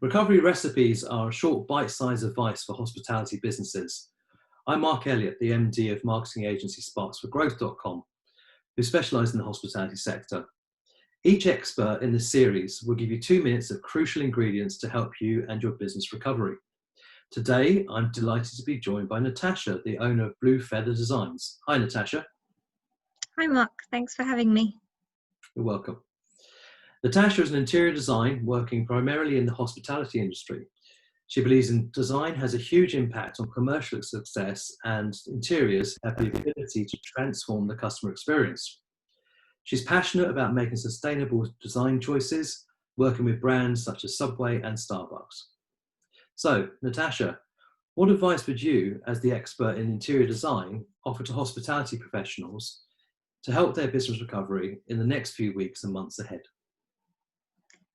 Recovery recipes are a short bite-sized advice for hospitality businesses. I'm Mark Elliott, the MD of marketing agency sparksforgrowth.com, who specialise in the hospitality sector. Each expert in this series will give you 2 minutes of crucial ingredients to help you and your business recovery. Today, I'm delighted to be joined by Natasha, the owner of Blue Feather Designs. Hi, Natasha. Hi, Mark. Thanks for having me. You're welcome. Natasha is an interior design working primarily in the hospitality industry. She believes in design has a huge impact on commercial success, and interiors have the ability to transform the customer experience. She's passionate about making sustainable design choices, working with brands such as Subway and Starbucks. So, Natasha, what advice would you, as the expert in interior design, offer to hospitality professionals to help their business recovery in the next few weeks and months ahead?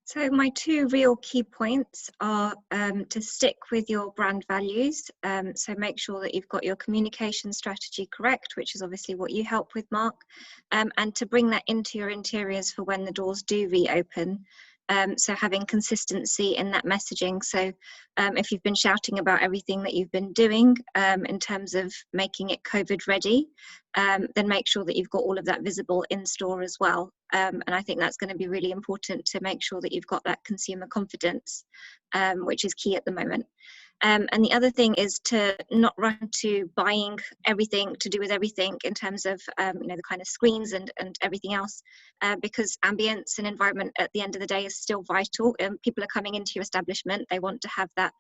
So my two real key points are to stick with your brand values. So make sure that you've got your communication strategy correct, which is obviously what you help with, Mark, and to bring that into your interiors for when the doors do reopen. So having consistency in that messaging. So if you've been shouting about everything that you've been doing in terms of making it COVID ready, then make sure that you've got all of that visible in store as well. And I think that's going to be really important to make sure that you've got that consumer confidence, which is key at the moment. And the other thing is to not run to buying everything to do with everything in terms of the kind of screens and everything else, because ambience and environment at the end of the day is still vital. People are coming into your establishment, they want to have that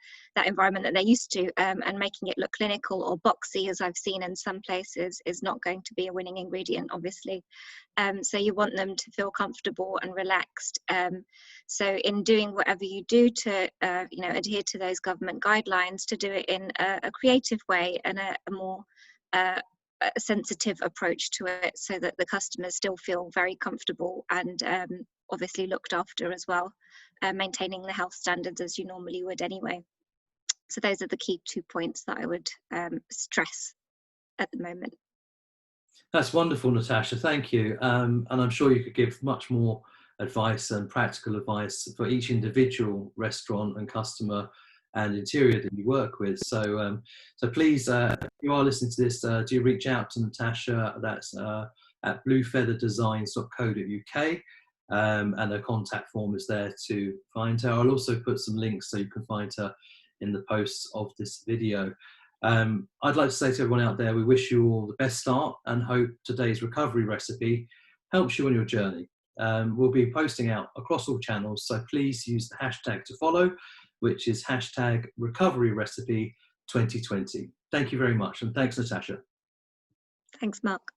environment that they're used to, and making it look clinical or boxy, as I've seen in some places, is not going to be a winning ingredient, obviously. So you want them to feel comfortable and relaxed. So in doing whatever you do to adhere to those government guidelines, to do it in a creative way and a more sensitive approach to it, so that the customers still feel very comfortable and obviously looked after as well, maintaining the health standards as you normally would anyway. So those are the key 2 points that I would stress at the moment. That's wonderful, Natasha. Thank you. And I'm sure you could give much more advice and practical advice for each individual restaurant and customer and interior that you work with. So, please, if you are listening to this, do reach out to Natasha. That's at bluefeatherdesigns.co.uk, and a contact form is there to find her. I'll also put some links so you can find her in the posts of this video. I'd like to say to everyone out there, we wish you all the best start and hope today's recovery recipe helps you on your journey. We'll be posting out across all channels, so please use the hashtag to follow, which is hashtag recovery recipe 2020. Thank you very much, and thanks, Natasha. Thanks, Mark.